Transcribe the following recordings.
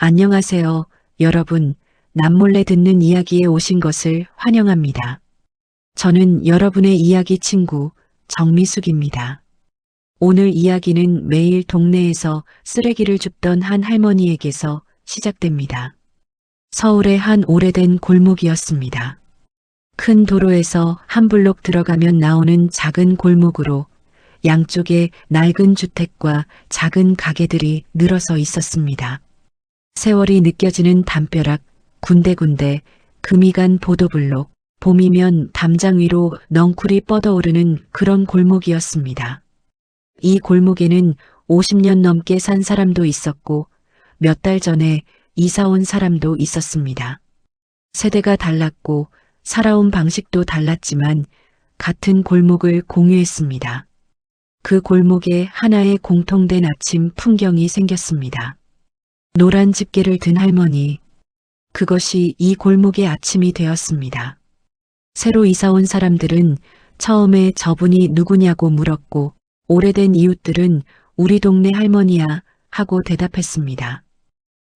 안녕하세요, 여러분. 남몰래 듣는 이야기에 오신 것을 환영합니다. 저는 여러분의 이야기 친구 정미숙입니다. 오늘 이야기는 매일 동네에서 쓰레기를 줍던 한 할머니에게서 시작됩니다. 서울의 한 오래된 골목이었습니다. 큰 도로에서 한 블록 들어가면 나오는 작은 골목으로 양쪽에 낡은 주택과 작은 가게들이 늘어서 있었습니다. 세월이 느껴지는 담벼락, 군데군데 금이 간 보도블록, 봄이면 담장 위로 넝쿨이 뻗어오르는 그런 골목이었습니다. 이 골목에는 50년 넘게 산 사람도 있었고 몇 달 전에 이사 온 사람도 있었습니다. 세대가 달랐고 살아온 방식도 달랐지만 같은 골목을 공유했습니다. 그 골목에 하나의 공통된 아침 풍경이 생겼습니다. 노란 집게를 든 할머니, 그것이 이 골목의 아침이 되었습니다. 새로 이사 온 사람들은 처음에 저분이 누구냐고 물었고 오래된 이웃들은 우리 동네 할머니야 하고 대답했습니다.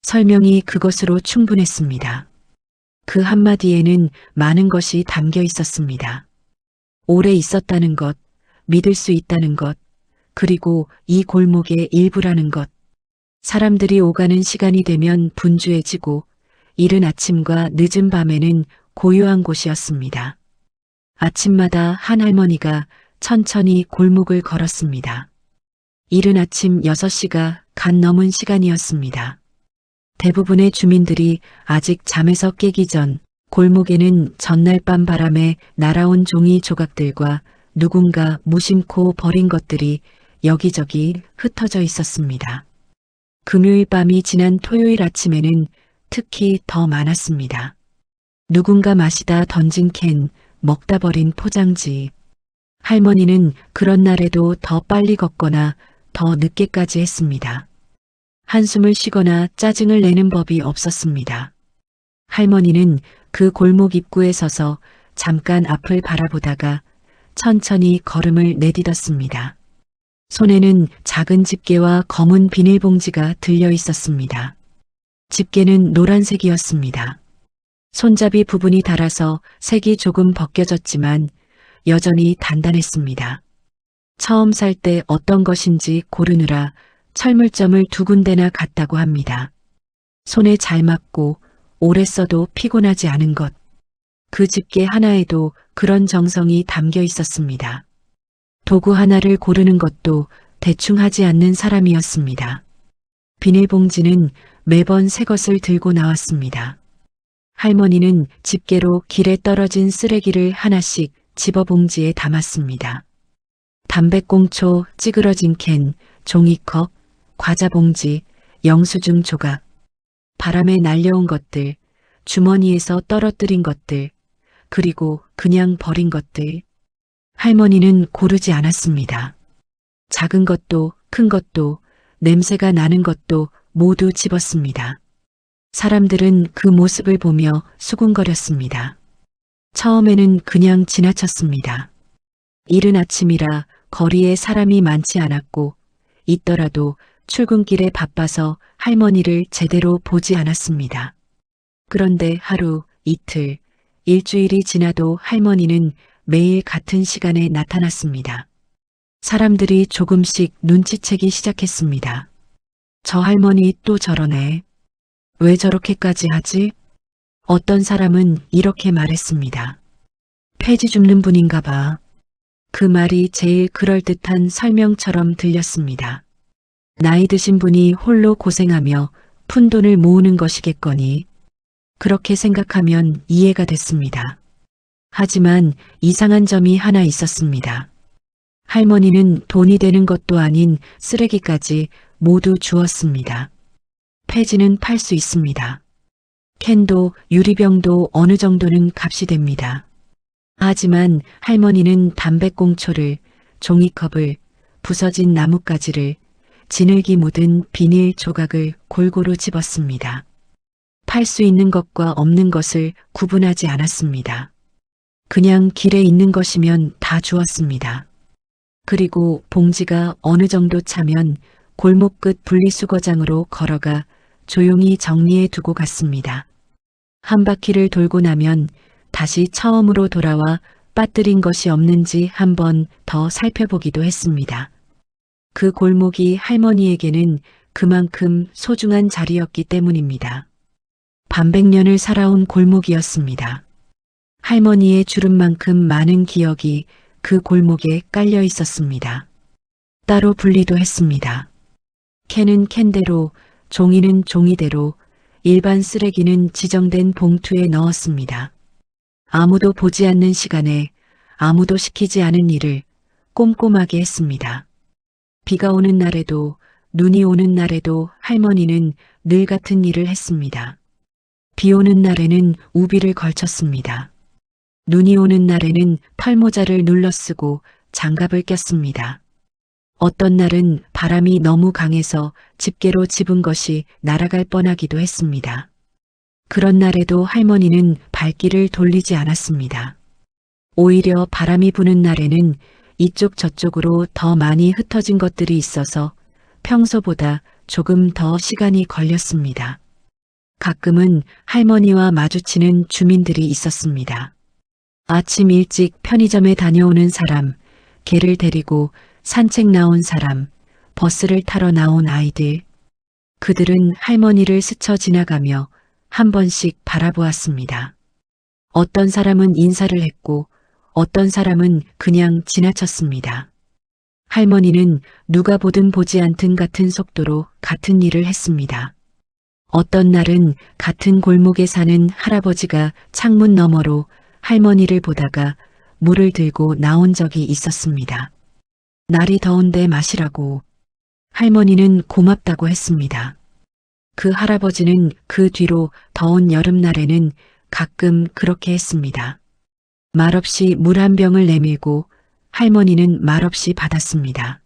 설명이 그것으로 충분했습니다. 그 한마디에는 많은 것이 담겨 있었습니다. 오래 있었다는 것, 믿을 수 있다는 것, 그리고 이 골목의 일부라는 것. 사람들이 오가는 시간이 되면 분주해지고 이른 아침과 늦은 밤에는 고요한 곳이었습니다. 아침마다 한 할머니가 천천히 골목을 걸었습니다. 이른 아침 6시가 갓 넘은 시간이었습니다. 대부분의 주민들이 아직 잠에서 깨기 전 골목에는 전날 밤 바람에 날아온 종이 조각들과 누군가 무심코 버린 것들이 여기저기 흩어져 있었습니다. 금요일 밤이 지난 토요일 아침에는 특히 더 많았습니다. 누군가 마시다 던진 캔, 먹다 버린 포장지. 할머니는 그런 날에도 더 빨리 걷거나 더 늦게까지 했습니다. 한숨을 쉬거나 짜증을 내는 법이 없었습니다. 할머니는 그 골목 입구에 서서 잠깐 앞을 바라보다가 천천히 걸음을 내딛었습니다. 손에는 작은 집게와 검은 비닐봉지가 들려 있었습니다. 집게는 노란색이었습니다. 손잡이 부분이 닳아서 색이 조금 벗겨졌지만 여전히 단단했습니다. 처음 살 때 어떤 것인지 고르느라 철물점을 2군데나 갔다고 합니다. 손에 잘 맞고 오래 써도 피곤하지 않은 것. 그 집게 하나에도 그런 정성이 담겨 있었습니다. 도구 하나를 고르는 것도 대충 하지 않는 사람이었습니다. 비닐봉지는 매번 새 것을 들고 나왔습니다. 할머니는 집게로 길에 떨어진 쓰레기를 하나씩 집어 봉지에 담았습니다. 담배꽁초, 찌그러진 캔, 종이컵, 과자 봉지, 영수증 조각, 바람에 날려온 것들, 주머니에서 떨어뜨린 것들, 그리고 그냥 버린 것들. 할머니는 고르지 않았습니다. 작은 것도 큰 것도 냄새가 나는 것도 모두 집었습니다. 사람들은 그 모습을 보며 수군거렸습니다. 처음에는 그냥 지나쳤습니다. 이른 아침이라 거리에 사람이 많지 않았고 있더라도 출근길에 바빠서 할머니를 제대로 보지 않았습니다. 그런데 하루, 이틀, 일주일이 지나도 할머니는 매일 같은 시간에 나타났습니다. 사람들이 조금씩 눈치채기 시작했습니다. 저 할머니 또 저러네. 왜 저렇게까지 하지? 어떤 사람은 이렇게 말했습니다. 폐지 줍는 분인가 봐. 그 말이 제일 그럴듯한 설명처럼 들렸습니다. 나이 드신 분이 홀로 고생하며 푼돈을 모으는 것이겠거니. 그렇게 생각하면 이해가 됐습니다. 하지만 이상한 점이 하나 있었습니다. 할머니는 돈이 되는 것도 아닌 쓰레기까지 모두 주었습니다. 폐지는 팔 수 있습니다. 캔도 유리병도 어느 정도는 값이 됩니다. 하지만 할머니는 담배꽁초를, 종이컵을, 부서진 나뭇가지를, 지늘기 묻은 비닐 조각을 골고루 집었습니다. 팔 수 있는 것과 없는 것을 구분하지 않았습니다. 그냥 길에 있는 것이면 다 주었습니다. 그리고 봉지가 어느 정도 차면 골목 끝 분리수거장으로 걸어가 조용히 정리해 두고 갔습니다. 한 바퀴를 돌고 나면 다시 처음으로 돌아와 빠뜨린 것이 없는지 한 번 더 살펴보기도 했습니다. 그 골목이 할머니에게는 그만큼 소중한 자리였기 때문입니다. 반백년을 살아온 골목이었습니다. 할머니의 주름만큼 많은 기억이 그 골목에 깔려 있었습니다. 따로 분리도 했습니다. 캔은 캔대로, 종이는 종이대로, 일반 쓰레기는 지정된 봉투에 넣었습니다. 아무도 보지 않는 시간에 아무도 시키지 않은 일을 꼼꼼하게 했습니다. 비가 오는 날에도 눈이 오는 날에도 할머니는 늘 같은 일을 했습니다. 비 오는 날에는 우비를 걸쳤습니다. 눈이 오는 날에는 털모자를 눌러쓰고 장갑을 꼈습니다. 어떤 날은 바람이 너무 강해서 집게로 집은 것이 날아갈 뻔하기도 했습니다. 그런 날에도 할머니는 발길을 돌리지 않았습니다. 오히려 바람이 부는 날에는 이쪽 저쪽으로 더 많이 흩어진 것들이 있어서 평소보다 조금 더 시간이 걸렸습니다. 가끔은 할머니와 마주치는 주민들이 있었습니다. 아침 일찍 편의점에 다녀오는 사람, 개를 데리고 산책 나온 사람, 버스를 타러 나온 아이들. 그들은 할머니를 스쳐 지나가며 한 번씩 바라보았습니다. 어떤 사람은 인사를 했고 어떤 사람은 그냥 지나쳤습니다. 할머니는 누가 보든 보지 않든 같은 속도로 같은 일을 했습니다. 어떤 날은 같은 골목에 사는 할아버지가 창문 너머로 할머니를 보다가 물을 들고 나온 적이 있었습니다. 날이 더운데 마시라고. 할머니는 고맙다고 했습니다. 그 할아버지는 그 뒤로 더운 여름날에는 가끔 그렇게 했습니다. 말없이 물 한 병을 내밀고 할머니는 말없이 받았습니다.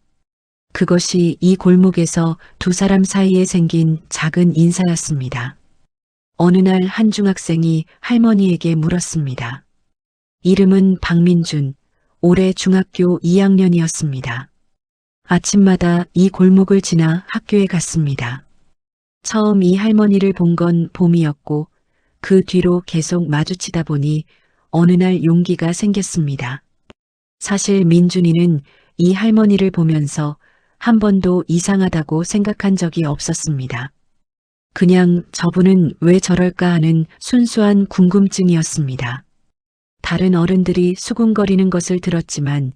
그것이 이 골목에서 두 사람 사이에 생긴 작은 인사였습니다. 어느 날 한 중학생이 할머니에게 물었습니다. 이름은 박민준, 올해 중학교 2학년이었습니다. 아침마다 이 골목을 지나 학교에 갔습니다. 처음 이 할머니를 본 건 봄이었고 그 뒤로 계속 마주치다 보니 어느 날 용기가 생겼습니다. 사실 민준이는 이 할머니를 보면서 한 번도 이상하다고 생각한 적이 없었습니다. 그냥 저분은 왜 저럴까 하는 순수한 궁금증이었습니다. 다른 어른들이 수군거리는 것을 들었지만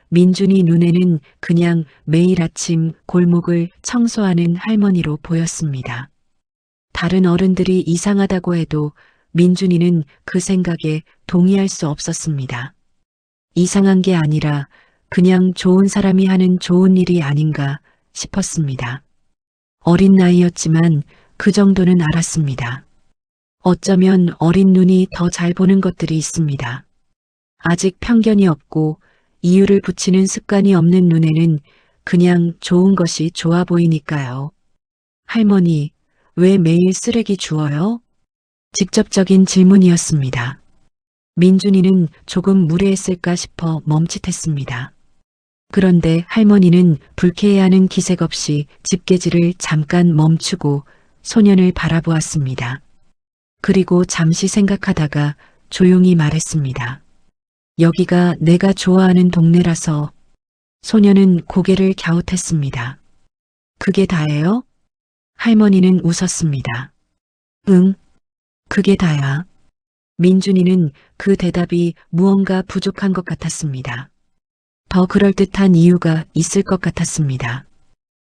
민준이 눈에는 그냥 매일 아침 골목을 청소하는 할머니로 보였습니다. 다른 어른들이 이상하다고 해도 민준이는 그 생각에 동의할 수 없었습니다. 이상한 게 아니라 그냥 좋은 사람이 하는 좋은 일이 아닌가 싶었습니다. 어린 나이였지만 그 정도는 알았습니다. 어쩌면 어린 눈이 더 잘 보는 것들이 있습니다. 아직 편견이 없고 이유를 붙이는 습관이 없는 눈에는 그냥 좋은 것이 좋아 보이니까요. 할머니, 왜 매일 쓰레기 주워요? 직접적인 질문이었습니다. 민준이는 조금 무례했을까 싶어 멈칫했습니다. 그런데 할머니는 불쾌해하는 기색 없이 집게질을 잠깐 멈추고 소년을 바라보았습니다. 그리고 잠시 생각하다가 조용히 말했습니다. 여기가 내가 좋아하는 동네라서. 소년은 고개를 갸웃했습니다. 그게 다예요? 할머니는 웃었습니다. 응, 그게 다야. 민준이는 그 대답이 무언가 부족한 것 같았습니다. 더 그럴듯한 이유가 있을 것 같았습니다.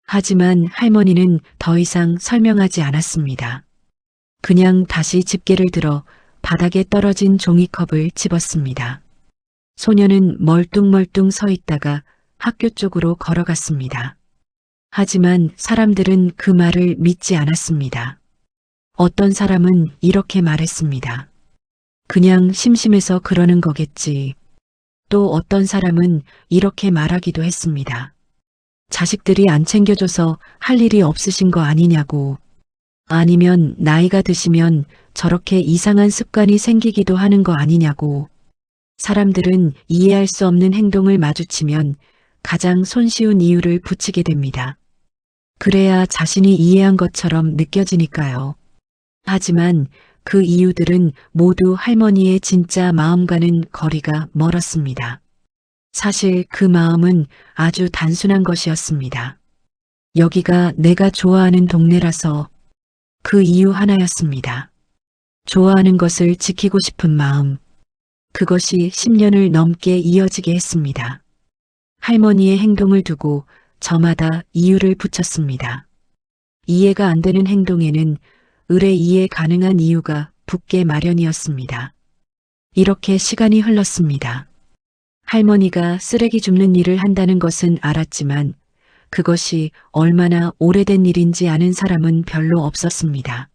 하지만 할머니는 더 이상 설명하지 않았습니다. 그냥 다시 집게를 들어 바닥에 떨어진 종이컵을 집었습니다. 소녀는 멀뚱멀뚱 서 있다가 학교 쪽으로 걸어갔습니다. 하지만 사람들은 그 말을 믿지 않았습니다. 어떤 사람은 이렇게 말했습니다. 그냥 심심해서 그러는 거겠지. 또 어떤 사람은 이렇게 말하기도 했습니다. 자식들이 안 챙겨줘서 할 일이 없으신 거 아니냐고. 아니면 나이가 드시면 저렇게 이상한 습관이 생기기도 하는 거 아니냐고. 사람들은 이해할 수 없는 행동을 마주치면 가장 손쉬운 이유를 붙이게 됩니다. 그래야 자신이 이해한 것처럼 느껴지니까요. 하지만 그 이유들은 모두 할머니의 진짜 마음과는 거리가 멀었습니다. 사실 그 마음은 아주 단순한 것이었습니다. 여기가 내가 좋아하는 동네라서 그 이유 하나였습니다. 좋아하는 것을 지키고 싶은 마음. 그것이 10년을 넘게 이어지게 했습니다. 할머니의 행동을 두고 저마다 이유를 붙였습니다. 이해가 안 되는 행동에는 의뢰 이해 가능한 이유가 붙게 마련이었습니다. 이렇게 시간이 흘렀습니다. 할머니가 쓰레기 줍는 일을 한다는 것은 알았지만 그것이 얼마나 오래된 일인지 아는 사람은 별로 없었습니다.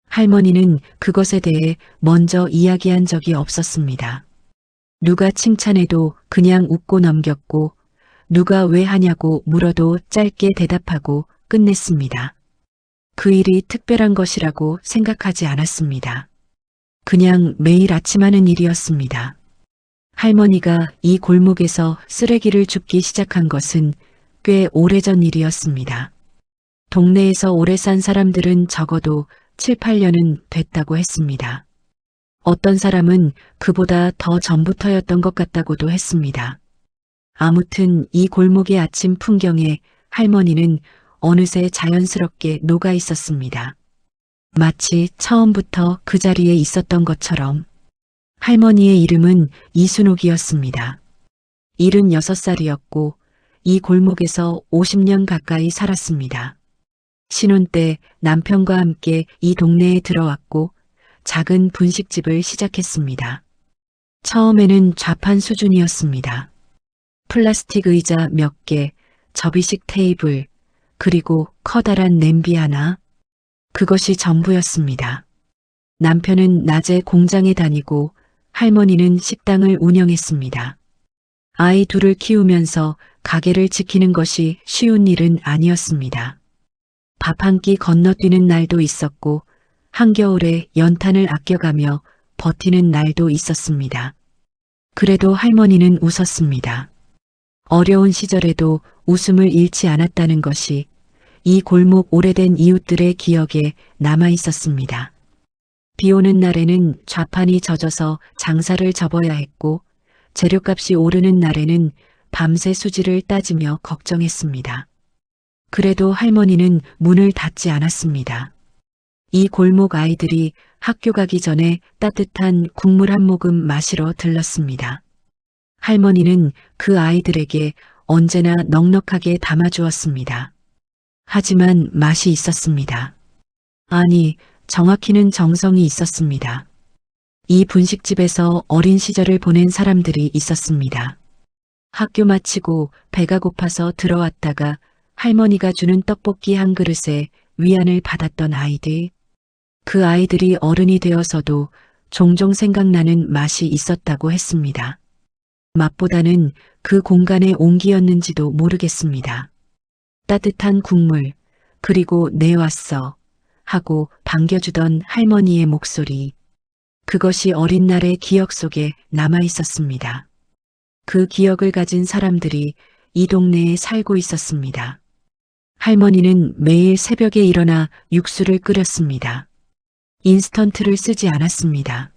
할머니는 그것에 대해 먼저 이야기한 적이 없었습니다. 누가 칭찬해도 그냥 웃고 넘겼고 누가 왜 하냐고 물어도 짧게 대답하고 끝냈습니다. 그 일이 특별한 것이라고 생각하지 않았습니다. 그냥 매일 아침 하는 일이었습니다. 할머니가 이 골목에서 쓰레기를 줍기 시작한 것은 꽤 오래전 일이었습니다. 동네에서 오래 산 사람들은 적어도 7, 8년은 됐다고 했습니다. 어떤 사람은 그보다 더 전부터였던 것 같다고도 했습니다. 아무튼 이 골목의 아침 풍경에 할머니는 어느새 자연스럽게 녹아 있었습니다. 마치 처음부터 그 자리에 있었던 것처럼. 할머니의 이름은 이순옥이었습니다. 76살이었고 이 골목에서 50년 가까이 살았습니다. 신혼 때 남편과 함께 이 동네에 들어왔고 작은 분식집을 시작했습니다. 처음에는 좌판 수준이었습니다. 플라스틱 의자 몇 개, 접이식 테이블, 그리고 커다란 냄비 하나. 그것이 전부였습니다. 남편은 낮에 공장에 다니고 할머니는 식당을 운영했습니다. 아이 둘을 키우면서 가게를 지키는 것이 쉬운 일은 아니었습니다. 밥 한 끼 건너뛰는 날도 있었고 한겨울에 연탄을 아껴가며 버티는 날도 있었습니다. 그래도 할머니는 웃었습니다. 어려운 시절에도 웃음을 잃지 않았다는 것이 이 골목 오래된 이웃들의 기억에 남아 있었습니다. 비 오는 날에는 좌판이 젖어서 장사를 접어야 했고 재료값이 오르는 날에는 밤새 수지를 따지며 걱정했습니다. 그래도 할머니는 문을 닫지 않았습니다. 이 골목 아이들이 학교 가기 전에 따뜻한 국물 한 모금 마시러 들렀습니다. 할머니는 그 아이들에게 언제나 넉넉하게 담아주었습니다. 하지만 맛이 있었습니다. 아니, 정확히는 정성이 있었습니다. 이 분식집에서 어린 시절을 보낸 사람들이 있었습니다. 학교 마치고 배가 고파서 들어왔다가 할머니가 주는 떡볶이 한 그릇에 위안을 받았던 아이들. 그 아이들이 어른이 되어서도 종종 생각나는 맛이 있었다고 했습니다. 맛보다는 그 공간의 온기였는지도 모르겠습니다. 따뜻한 국물, 그리고 내 왔어 하고 반겨주던 할머니의 목소리. 그것이 어린 날의 기억 속에 남아 있었습니다. 그 기억을 가진 사람들이 이 동네에 살고 있었습니다. 할머니는 매일 새벽에 일어나 육수를 끓였습니다. 인스턴트를 쓰지 않았습니다.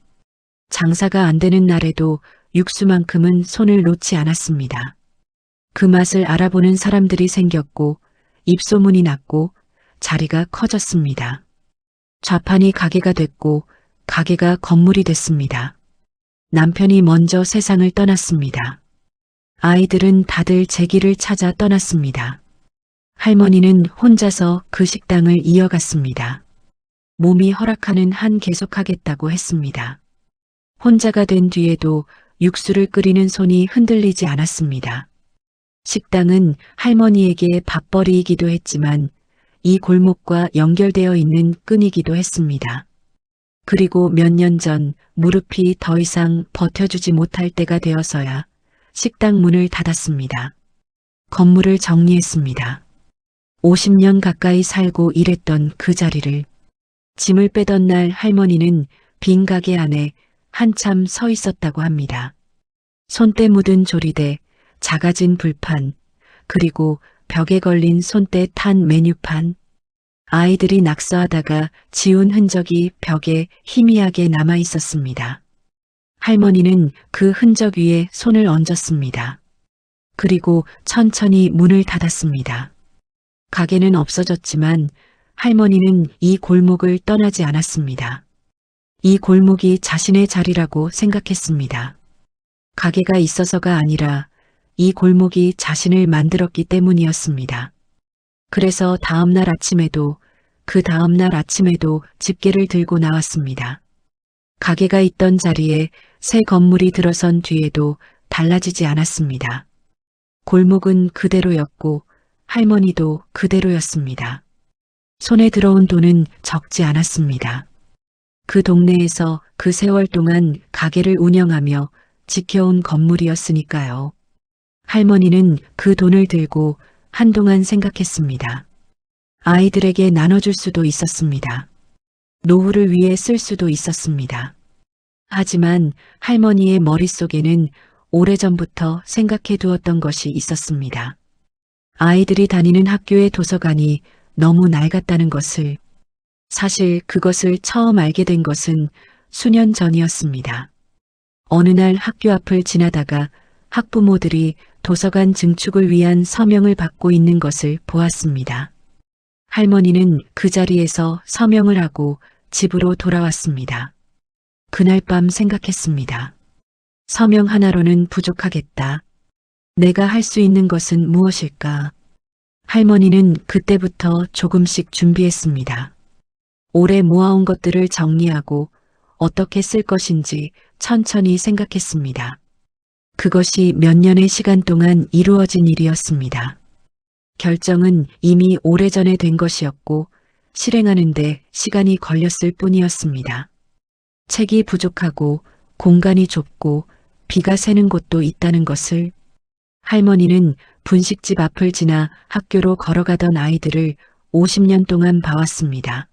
장사가 안 되는 날에도 육수만큼은 손을 놓지 않았습니다. 그 맛을 알아보는 사람들이 생겼고 입소문이 났고 자리가 커졌습니다. 좌판이 가게가 됐고 가게가 건물이 됐습니다. 남편이 먼저 세상을 떠났습니다. 아이들은 다들 제 길을 찾아 떠났습니다. 할머니는 혼자서 그 식당을 이어갔습니다. 몸이 허락하는 한 계속하겠다고 했습니다. 혼자가 된 뒤에도 육수를 끓이는 손이 흔들리지 않았습니다. 식당은 할머니에게 밥벌이이기도 했지만 이 골목과 연결되어 있는 끈이기도 했습니다. 그리고 몇 년 전 무릎이 더 이상 버텨주지 못할 때가 되어서야 식당 문을 닫았습니다. 건물을 정리했습니다. 50년 가까이 살고 일했던 그 자리를. 짐을 빼던 날 할머니는 빈 가게 안에 한참 서 있었다고 합니다. 손때 묻은 조리대, 작아진 불판, 그리고 벽에 걸린 손때 탄 메뉴판. 아이들이 낙서하다가 지운 흔적이 벽에 희미하게 남아 있었습니다. 할머니는 그 흔적 위에 손을 얹었습니다. 그리고 천천히 문을 닫았습니다. 가게는 없어졌지만 할머니는 이 골목을 떠나지 않았습니다. 이 골목이 자신의 자리라고 생각했습니다. 가게가 있어서가 아니라 이 골목이 자신을 만들었기 때문이었습니다. 그래서 다음날 아침에도 그 다음날 아침에도 집게를 들고 나왔습니다. 가게가 있던 자리에 새 건물이 들어선 뒤에도 달라지지 않았습니다. 골목은 그대로였고 할머니도 그대로였습니다. 손에 들어온 돈은 적지 않았습니다. 그 동네에서 그 세월 동안 가게를 운영하며 지켜온 건물이었으니까요. 할머니는 그 돈을 들고 한동안 생각했습니다. 아이들에게 나눠줄 수도 있었습니다. 노후를 위해 쓸 수도 있었습니다. 하지만 할머니의 머릿속에는 오래전부터 생각해 두었던 것이 있었습니다. 아이들이 다니는 학교의 도서관이 너무 낡았다는 것을. 사실 그것을 처음 알게 된 것은 수년 전이었습니다. 어느 날 학교 앞을 지나다가 학부모들이 도서관 증축을 위한 서명을 받고 있는 것을 보았습니다. 할머니는 그 자리에서 서명을 하고 집으로 돌아왔습니다. 그날 밤 생각했습니다. 서명 하나로는 부족하겠다. 내가 할 수 있는 것은 무엇일까? 할머니는 그때부터 조금씩 준비했습니다. 오래 모아온 것들을 정리하고 어떻게 쓸 것인지 천천히 생각했습니다. 그것이 몇 년의 시간 동안 이루어진 일이었습니다. 결정은 이미 오래전에 된 것이었고 실행하는데 시간이 걸렸을 뿐이었습니다. 책이 부족하고 공간이 좁고 비가 새는 곳도 있다는 것을. 할머니는 분식집 앞을 지나 학교로 걸어가던 아이들을 50년 동안 봐왔습니다.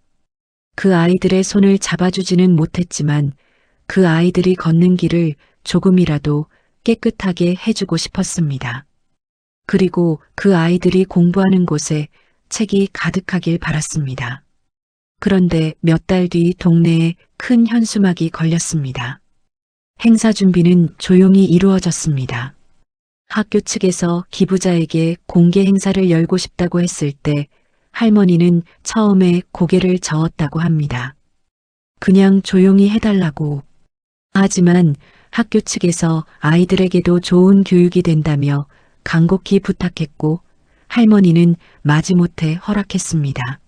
그 아이들의 손을 잡아주지는 못했지만 그 아이들이 걷는 길을 조금이라도 깨끗하게 해주고 싶었습니다. 그리고 그 아이들이 공부하는 곳에 책이 가득하길 바랐습니다. 그런데 몇 달 뒤 동네에 큰 현수막이 걸렸습니다. 행사 준비는 조용히 이루어졌습니다. 학교 측에서 기부자에게 공개 행사를 열고 싶다고 했을 때 할머니는 처음에 고개를 저었다고 합니다. 그냥 조용히 해달라고. 하지만 학교 측에서 아이들에게도 좋은 교육이 된다며 간곡히 부탁했고 할머니는 마지못해 허락했습니다.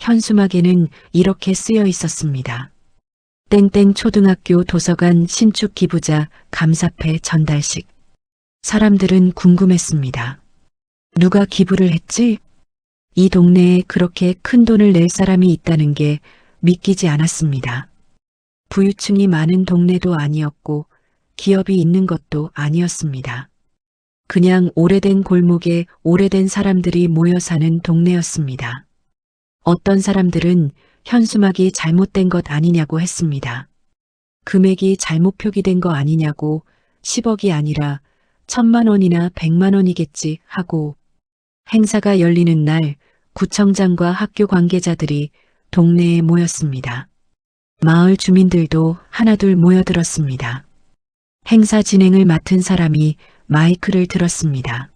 현수막에는 이렇게 쓰여 있었습니다. 땡땡 초등학교 도서관 신축 기부자 감사패 전달식. 사람들은 궁금했습니다. 누가 기부를 했지? 이 동네에 그렇게 큰 돈을 낼 사람이 있다는 게 믿기지 않았습니다. 부유층이 많은 동네도 아니었고 기업이 있는 것도 아니었습니다. 그냥 오래된 골목에 오래된 사람들이 모여 사는 동네였습니다. 어떤 사람들은 현수막이 잘못된 것 아니냐고 했습니다. 금액이 잘못 표기된 거 아니냐고 10억이 아니라 1000만 원이나 100만 원이겠지 하고. 행사가 열리는 날 구청장과 학교 관계자들이 동네에 모였습니다. 마을 주민들도 하나둘 모여들었습니다. 행사 진행을 맡은 사람이 마이크를 들었습니다.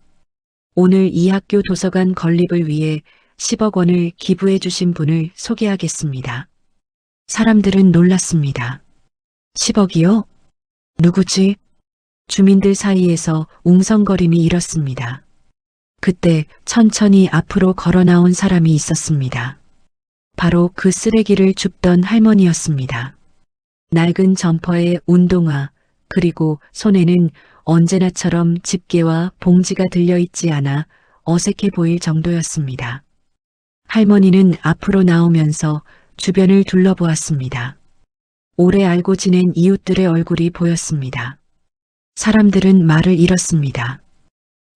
오늘 이 학교 도서관 건립을 위해 10억 원을 기부해 주신 분을 소개하겠습니다. 사람들은 놀랐습니다. 10억이요? 누구지? 주민들 사이에서 웅성거림이 일었습니다. 그때 천천히 앞으로 걸어 나온 사람이 있었습니다. 바로 그 쓰레기를 줍던 할머니였습니다. 낡은 점퍼에 운동화, 그리고 손에는 언제나처럼 집게와 봉지가 들려있지 않아 어색해 보일 정도였습니다. 할머니는 앞으로 나오면서 주변을 둘러보았습니다. 오래 알고 지낸 이웃들의 얼굴이 보였습니다. 사람들은 말을 잃었습니다.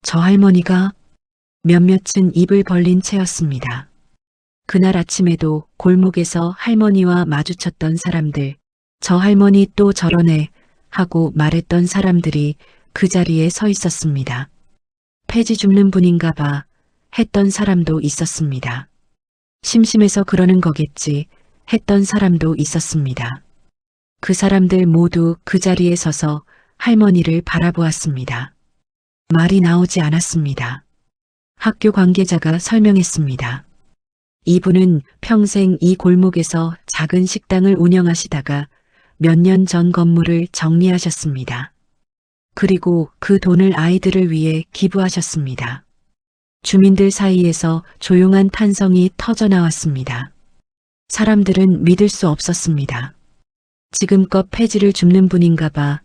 저 할머니가? 몇몇은 입을 벌린 채였습니다. 그날 아침에도 골목에서 할머니와 마주쳤던 사람들, 저 할머니 또 저러네 하고 말했던 사람들이 그 자리에 서 있었습니다. 폐지 줍는 분인가 봐. 했던 사람도 있었습니다. 심심해서 그러는 거겠지 했던 사람도 있었습니다. 그 사람들 모두 그 자리에 서서 할머니를 바라보았습니다. 말이 나오지 않았습니다. 학교 관계자가 설명했습니다. 이분은 평생 이 골목에서 작은 식당을 운영하시다가 몇 년 전 건물을 정리하셨습니다. 그리고 그 돈을 아이들을 위해 기부하셨습니다. 주민들 사이에서 조용한 탄성이 터져 나왔습니다. 사람들은 믿을 수 없었습니다. 지금껏 폐지를 줍는 분인가 봐.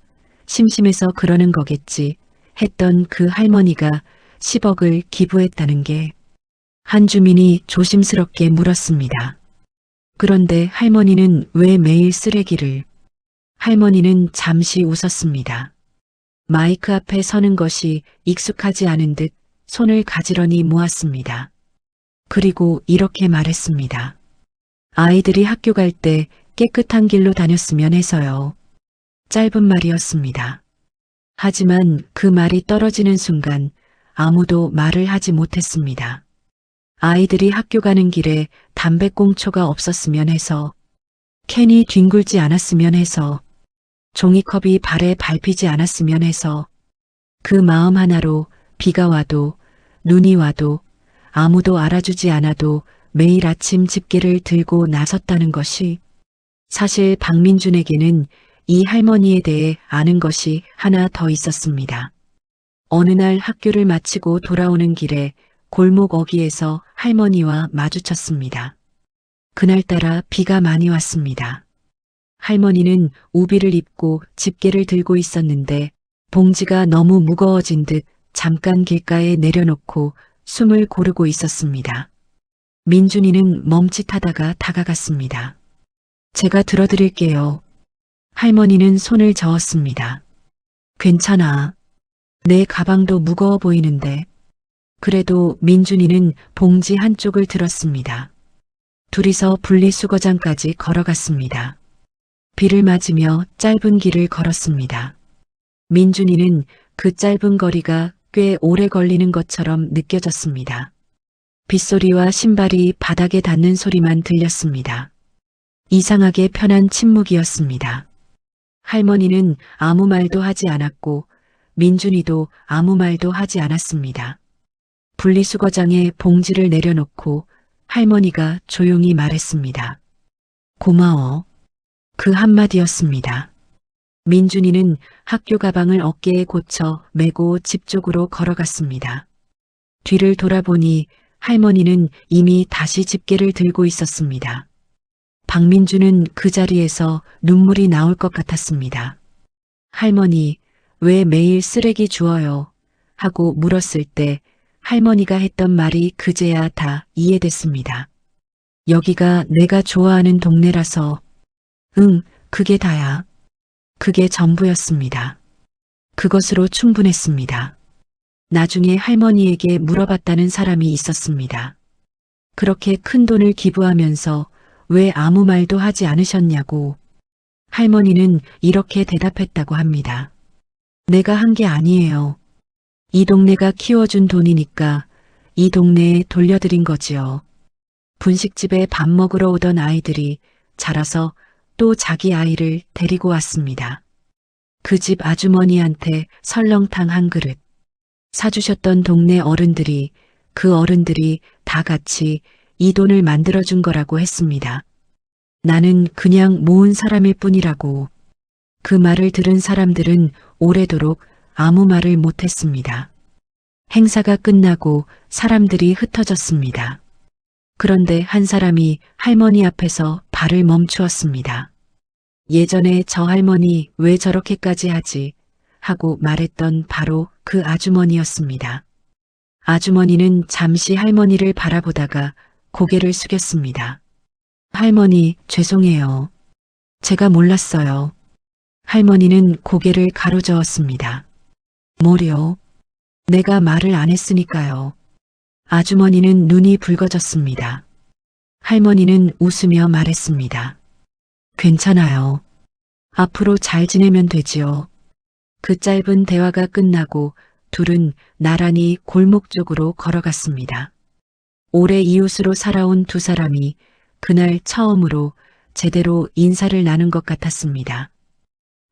심심해서 그러는 거겠지 했던 그 할머니가 10억을 기부했다는 게. 한 주민이 조심스럽게 물었습니다. 그런데 할머니는 왜 매일 쓰레기를? 할머니는 잠시 웃었습니다. 마이크 앞에 서는 것이 익숙하지 않은 듯 손을 가지런히 모았습니다. 그리고 이렇게 말했습니다. 아이들이 학교 갈 때 깨끗한 길로 다녔으면 해서요. 짧은 말이었습니다. 하지만 그 말이 떨어지는 순간 아무도 말을 하지 못했습니다. 아이들이 학교 가는 길에 담배꽁초가 없었으면 해서, 캔이 뒹굴지 않았으면 해서, 종이컵이 발에 밟히지 않았으면 해서, 그 마음 하나로 비가 와도 눈이 와도 아무도 알아주지 않아도 매일 아침 집게를 들고 나섰다는 것이. 사실 박민준에게는 이 할머니에 대해 아는 것이 하나 더 있었습니다. 어느 날 학교를 마치고 돌아오는 길에 골목 어귀에서 할머니와 마주쳤습니다. 그날따라 비가 많이 왔습니다. 할머니는 우비를 입고 집게를 들고 있었는데 봉지가 너무 무거워진 듯 잠깐 길가에 내려놓고 숨을 고르고 있었습니다. 민준이는 멈칫하다가 다가갔습니다. 제가 들어드릴게요. 할머니는 손을 저었습니다. 괜찮아. 내 가방도 무거워 보이는데. 그래도 민준이는 봉지 한쪽을 들었습니다. 둘이서 분리수거장까지 걸어갔습니다. 비를 맞으며 짧은 길을 걸었습니다. 민준이는 그 짧은 거리가 꽤 오래 걸리는 것처럼 느껴졌습니다. 빗소리와 신발이 바닥에 닿는 소리만 들렸습니다. 이상하게 편한 침묵이었습니다. 할머니는 아무 말도 하지 않았고 민준이도 아무 말도 하지 않았습니다. 분리수거장에 봉지를 내려놓고 할머니가 조용히 말했습니다. 고마워. 그 한마디였습니다. 민준이는 학교 가방을 어깨에 고쳐 메고 집 쪽으로 걸어갔습니다. 뒤를 돌아보니 할머니는 이미 다시 집게를 들고 있었습니다. 박민준은 그 자리에서 눈물이 나올 것 같았습니다. 할머니, 왜 매일 쓰레기 주워요? 하고 물었을 때 할머니가 했던 말이 그제야 다 이해됐습니다. 여기가 내가 좋아하는 동네라서. 응, 그게 다야. 그게 전부였습니다. 그것으로 충분했습니다. 나중에 할머니에게 물어봤다는 사람이 있었습니다. 그렇게 큰 돈을 기부하면서 왜 아무 말도 하지 않으셨냐고. 할머니는 이렇게 대답했다고 합니다. 내가 한 게 아니에요. 이 동네가 키워준 돈이니까 이 동네에 돌려드린 거지요. 분식집에 밥 먹으러 오던 아이들이 자라서 또 자기 아이를 데리고 왔습니다. 그 집 아주머니한테 설렁탕 한 그릇 사주셨던 동네 어른들이, 그 어른들이 다 같이 이 돈을 만들어준 거라고 했습니다. 나는 그냥 모은 사람일 뿐이라고. 그 말을 들은 사람들은 오래도록 아무 말을 못했습니다. 행사가 끝나고 사람들이 흩어졌습니다. 그런데 한 사람이 할머니 앞에서 발을 멈추었습니다. 예전에 저 할머니 왜 저렇게까지 하지? 하고 말했던 바로 그 아주머니였습니다. 아주머니는 잠시 할머니를 바라보다가 고개를 숙였습니다. 할머니, 죄송해요. 제가 몰랐어요. 할머니는 고개를 가로저었습니다. 뭐려? 내가 말을 안 했으니까요. 아주머니는 눈이 붉어졌습니다. 할머니는 웃으며 말했습니다. 괜찮아요. 앞으로 잘 지내면 되지요. 그 짧은 대화가 끝나고 둘은 나란히 골목 쪽으로 걸어갔습니다. 오래 이웃으로 살아온 두 사람이 그날 처음으로 제대로 인사를 나눈 것 같았습니다.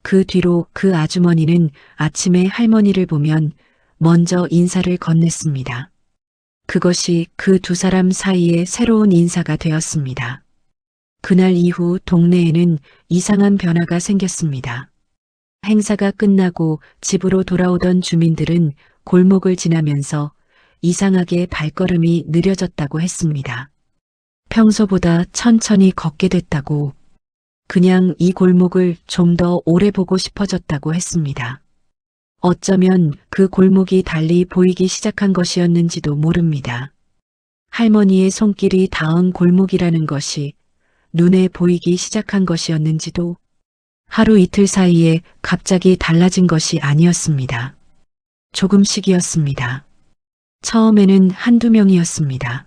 그 뒤로 그 아주머니는 아침에 할머니를 보면 먼저 인사를 건넸습니다. 그것이 그 두 사람 사이에 새로운 인사가 되었습니다. 그날 이후 동네에는 이상한 변화가 생겼습니다. 행사가 끝나고 집으로 돌아오던 주민들은 골목을 지나면서 이상하게 발걸음이 느려졌다고 했습니다. 평소보다 천천히 걷게 됐다고, 그냥 이 골목을 좀 더 오래 보고 싶어졌다고 했습니다. 어쩌면 그 골목이 달리 보이기 시작한 것이었는지도 모릅니다. 할머니의 손길이 닿은 골목이라는 것이 눈에 보이기 시작한 것이었는지도, 하루 이틀 사이에 갑자기 달라진 것이 아니었습니다. 조금씩이었습니다. 처음에는 한두 명이었습니다.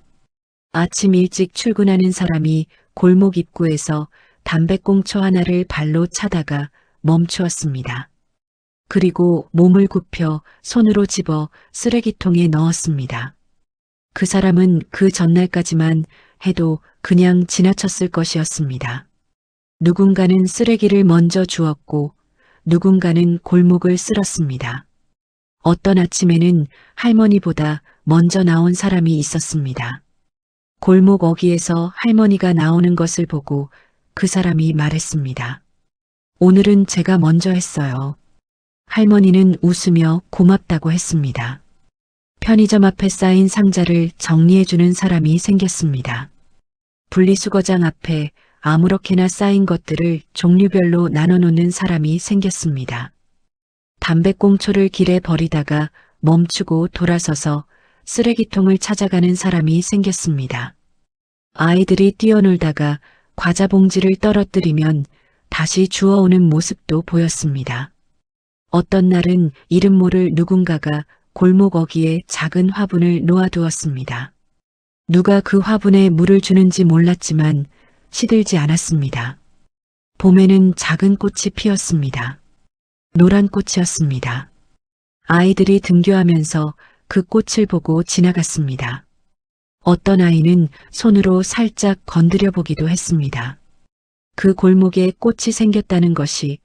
아침 일찍 출근하는 사람이 골목 입구에서 담배꽁초 하나를 발로 차다가 멈추었습니다. 그리고 몸을 굽혀 손으로 집어 쓰레기통에 넣었습니다. 그 사람은 그 전날까지만 해도 그냥 지나쳤을 것이었습니다. 누군가는 쓰레기를 먼저 주었고 누군가는 골목을 쓸었습니다. 어떤 아침에는 할머니보다 먼저 나온 사람이 있었습니다. 골목 어귀에서 할머니가 나오는 것을 보고 그 사람이 말했습니다. 오늘은 제가 먼저 했어요. 할머니는 웃으며 고맙다고 했습니다. 편의점 앞에 쌓인 상자를 정리해주는 사람이 생겼습니다. 분리수거장 앞에 아무렇게나 쌓인 것들을 종류별로 나눠놓는 사람이 생겼습니다. 담배꽁초를 길에 버리다가 멈추고 돌아서서 쓰레기통을 찾아가는 사람이 생겼습니다. 아이들이 뛰어놀다가 과자 봉지를 떨어뜨리면 다시 주워오는 모습도 보였습니다. 어떤 날은 이름 모를 누군가가 골목 어귀에 작은 화분을 놓아두었습니다. 누가 그 화분에 물을 주는지 몰랐지만 시들지 않았습니다. 봄에는 작은 꽃이 피었습니다. 노란 꽃이었습니다. 아이들이 등교하면서 그 꽃을 보고 지나갔습니다. 어떤 아이는 손으로 살짝 건드려 보기도 했습니다. 그 골목에 꽃이 생겼다는 것이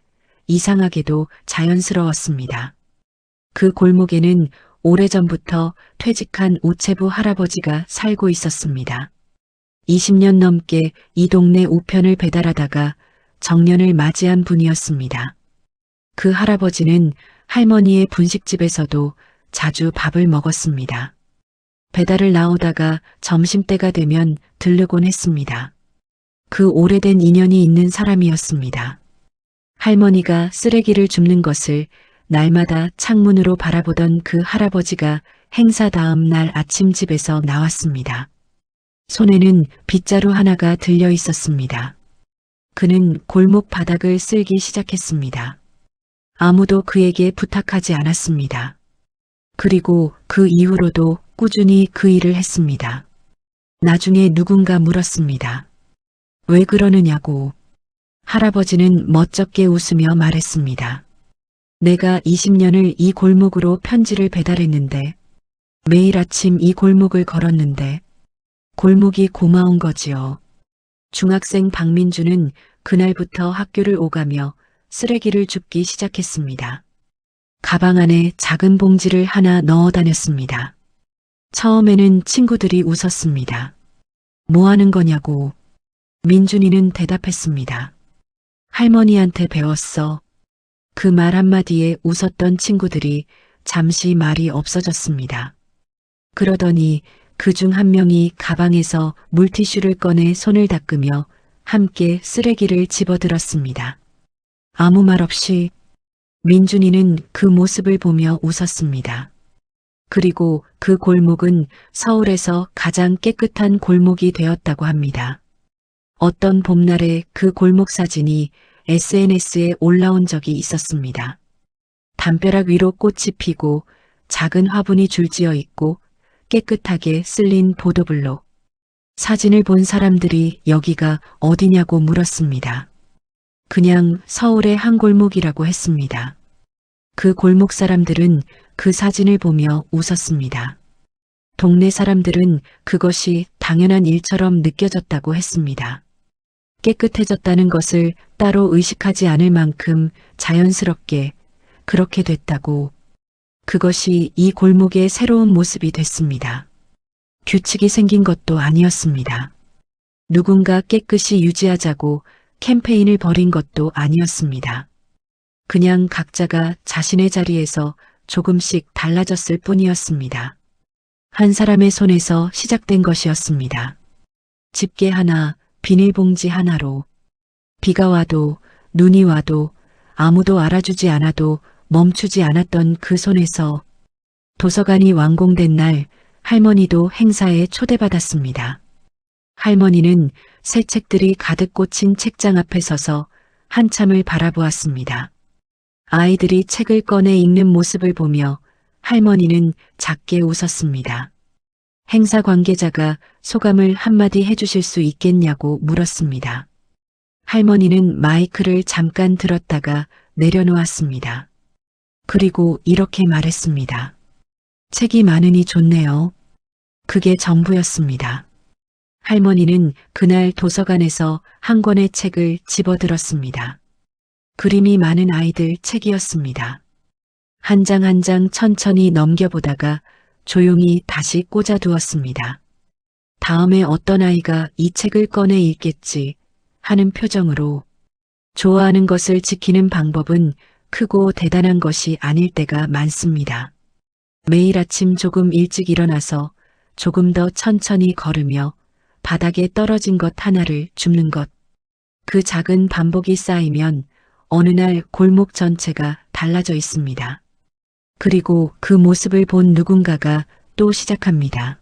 이상하게도 자연스러웠습니다. 그 골목에는 오래전부터 퇴직한 우체부 할아버지가 살고 있었습니다. 20년 넘게 이 동네 우편을 배달하다가 정년을 맞이한 분이었습니다. 그 할아버지는 할머니의 분식집에서도 자주 밥을 먹었습니다. 배달을 나오다가 점심때가 되면 들르곤 했습니다. 그 오래된 인연이 있는 사람이었습니다. 할머니가 쓰레기를 줍는 것을 날마다 창문으로 바라보던 그 할아버지가 행사 다음 날 아침 집에서 나왔습니다. 손에는 빗자루 하나가 들려 있었습니다. 그는 골목 바닥을 쓸기 시작했습니다. 아무도 그에게 부탁하지 않았습니다. 그리고 그 이후로도 꾸준히 그 일을 했습니다. 나중에 누군가 물었습니다. 왜 그러느냐고. 할아버지는 멋쩍게 웃으며 말했습니다. 내가 20년을 이 골목으로 편지를 배달했는데, 매일 아침 이 골목을 걸었는데, 골목이 고마운 거지요. 중학생 박민주는 그날부터 학교를 오가며 쓰레기를 줍기 시작했습니다. 가방 안에 작은 봉지를 하나 넣어 다녔습니다. 처음에는 친구들이 웃었습니다. 뭐 하는 거냐고. 민준이는 대답했습니다. 할머니한테 배웠어. 그 말 한마디에 웃었던 친구들이 잠시 말이 없어졌습니다. 그러더니 그중 한 명이 가방에서 물티슈를 꺼내 손을 닦으며 함께 쓰레기를 집어들었습니다. 아무 말 없이 민준이는 그 모습을 보며 웃었습니다. 그리고 그 골목은 서울에서 가장 깨끗한 골목이 되었다고 합니다. 어떤 봄날에 그 골목 사진이 SNS에 올라온 적이 있었습니다. 담벼락 위로 꽃이 피고 작은 화분이 줄지어 있고 깨끗하게 쓸린 보도블록. 사진을 본 사람들이 여기가 어디냐고 물었습니다. 그냥 서울의 한 골목이라고 했습니다. 그 골목 사람들은 그 사진을 보며 웃었습니다. 동네 사람들은 그것이 당연한 일처럼 느껴졌다고 했습니다. 깨끗해졌다는 것을 따로 의식하지 않을 만큼 자연스럽게 그렇게 됐다고. 그것이 이 골목의 새로운 모습이 됐습니다. 규칙이 생긴 것도 아니었습니다. 누군가 깨끗이 유지하자고 캠페인을 벌인 것도 아니었습니다. 그냥 각자가 자신의 자리에서 조금씩 달라졌을 뿐이었습니다. 한 사람의 손에서 시작된 것이었습니다. 집게 하나, 비닐봉지 하나로 비가 와도 눈이 와도 아무도 알아주지 않아도 멈추지 않았던 그 손에서 도서관이 완공된 날 할머니도 행사에 초대받았습니다. 할머니는 새 책들이 가득 꽂힌 책장 앞에 서서 한참을 바라보았습니다. 아이들이 책을 꺼내 읽는 모습을 보며 할머니는 작게 웃었습니다. 행사 관계자가 소감을 한마디 해주실 수 있겠냐고 물었습니다. 할머니는 마이크를 잠깐 들었다가 내려놓았습니다. 그리고 이렇게 말했습니다. 책이 많으니 좋네요. 그게 전부였습니다. 할머니는 그날 도서관에서 한 권의 책을 집어들었습니다. 그림이 많은 아이들 책이었습니다. 한 장 한 장 천천히 넘겨보다가 조용히 다시 꽂아두었습니다. 다음에 어떤 아이가 이 책을 꺼내 읽겠지 하는 표정으로. 좋아하는 것을 지키는 방법은 크고 대단한 것이 아닐 때가 많습니다. 매일 아침 조금 일찍 일어나서 조금 더 천천히 걸으며 바닥에 떨어진 것 하나를 줍는 것. 그 작은 반복이 쌓이면 어느 날 골목 전체가 달라져 있습니다. 그리고 그 모습을 본 누군가가 또 시작합니다.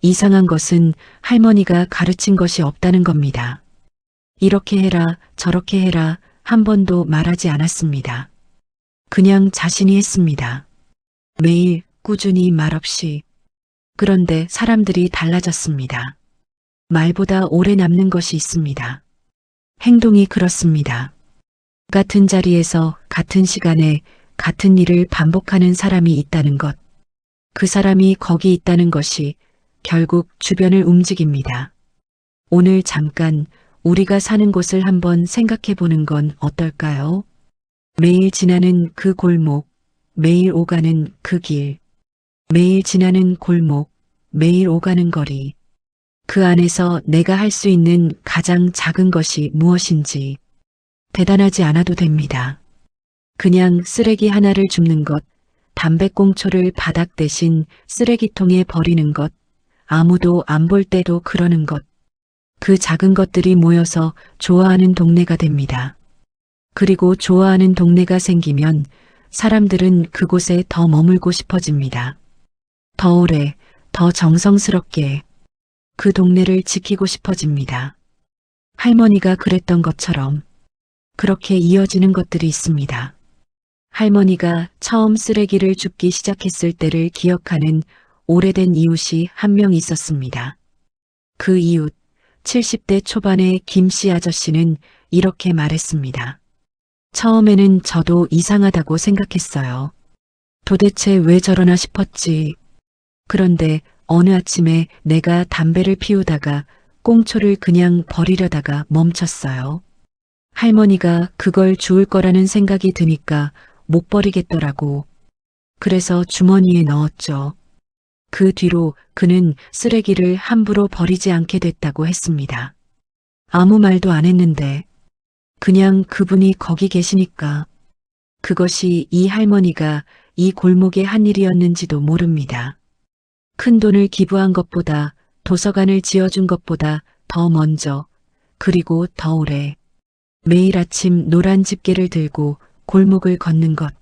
이상한 것은 할머니가 가르친 것이 없다는 겁니다. 이렇게 해라, 저렇게 해라 한 번도 말하지 않았습니다. 그냥 자신이 했습니다. 매일 꾸준히 말없이. 그런데 사람들이 달라졌습니다. 말보다 오래 남는 것이 있습니다. 행동이 그렇습니다. 같은 자리에서 같은 시간에 같은 일을 반복하는 사람이 있다는 것. 그 사람이 거기 있다는 것이 결국 주변을 움직입니다. 오늘 잠깐 우리가 사는 곳을 한번 생각해 보는 건 어떨까요? 매일 지나는 그 골목, 매일 오가는 그 길, 매일 지나는 골목, 매일 오가는 거리. 그 안에서 내가 할 수 있는 가장 작은 것이 무엇인지. 대단하지 않아도 됩니다. 그냥 쓰레기 하나를 줍는 것, 담배꽁초를 바닥 대신 쓰레기통에 버리는 것, 아무도 안 볼 때도 그러는 것. 그 작은 것들이 모여서 좋아하는 동네가 됩니다. 그리고 좋아하는 동네가 생기면 사람들은 그곳에 더 머물고 싶어집니다. 더 오래, 더 정성스럽게 그 동네를 지키고 싶어집니다. 할머니가 그랬던 것처럼 그렇게 이어지는 것들이 있습니다. 할머니가 처음 쓰레기를 줍기 시작했을 때를 기억하는 오래된 이웃이 한 명 있었습니다. 그 이웃, 70대 초반의 김씨 아저씨는 이렇게 말했습니다. 처음에는 저도 이상하다고 생각했어요. 도대체 왜 저러나 싶었지. 그런데 어느 아침에 내가 담배를 피우다가 꽁초를 그냥 버리려다가 멈췄어요. 할머니가 그걸 주울 거라는 생각이 드니까 못 버리겠더라고. 그래서 주머니에 넣었죠. 그 뒤로 그는 쓰레기를 함부로 버리지 않게 됐다고 했습니다. 아무 말도 안 했는데 그냥 그분이 거기 계시니까. 그것이 이 할머니가 이 골목의 한 일이었는지도 모릅니다. 큰 돈을 기부한 것보다, 도서관을 지어준 것보다 더 먼저, 그리고 더 오래 매일 아침 노란 집게를 들고 골목을 걷는 것.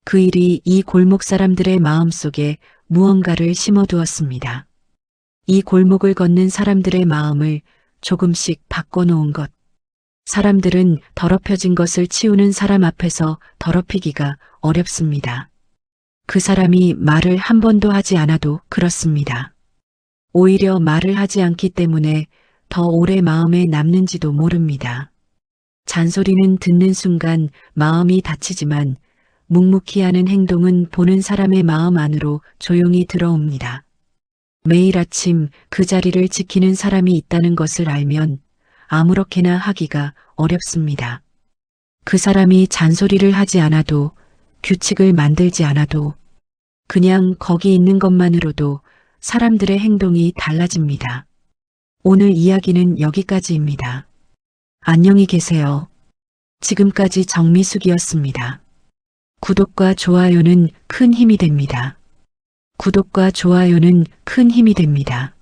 그 일이 이 골목 사람들의 마음속에 무언가를 심어두었습니다. 이 골목을 걷는 사람들의 마음을 조금씩 바꿔놓은 것. 사람들은 더럽혀진 것을 치우는 사람 앞에서 더럽히기가 어렵습니다. 그 사람이 말을 한 번도 하지 않아도 그렇습니다. 오히려 말을 하지 않기 때문에 더 오래 마음에 남는지도 모릅니다. 잔소리는 듣는 순간 마음이 다치지만 묵묵히 하는 행동은 보는 사람의 마음 안으로 조용히 들어옵니다. 매일 아침 그 자리를 지키는 사람이 있다는 것을 알면 아무렇게나 하기가 어렵습니다. 그 사람이 잔소리를 하지 않아도, 규칙을 만들지 않아도, 그냥 거기 있는 것만으로도 사람들의 행동이 달라집니다. 오늘 이야기는 여기까지입니다. 안녕히 계세요. 지금까지 정미숙이었습니다. 구독과 좋아요는 큰 힘이 됩니다. 구독과 좋아요는 큰 힘이 됩니다.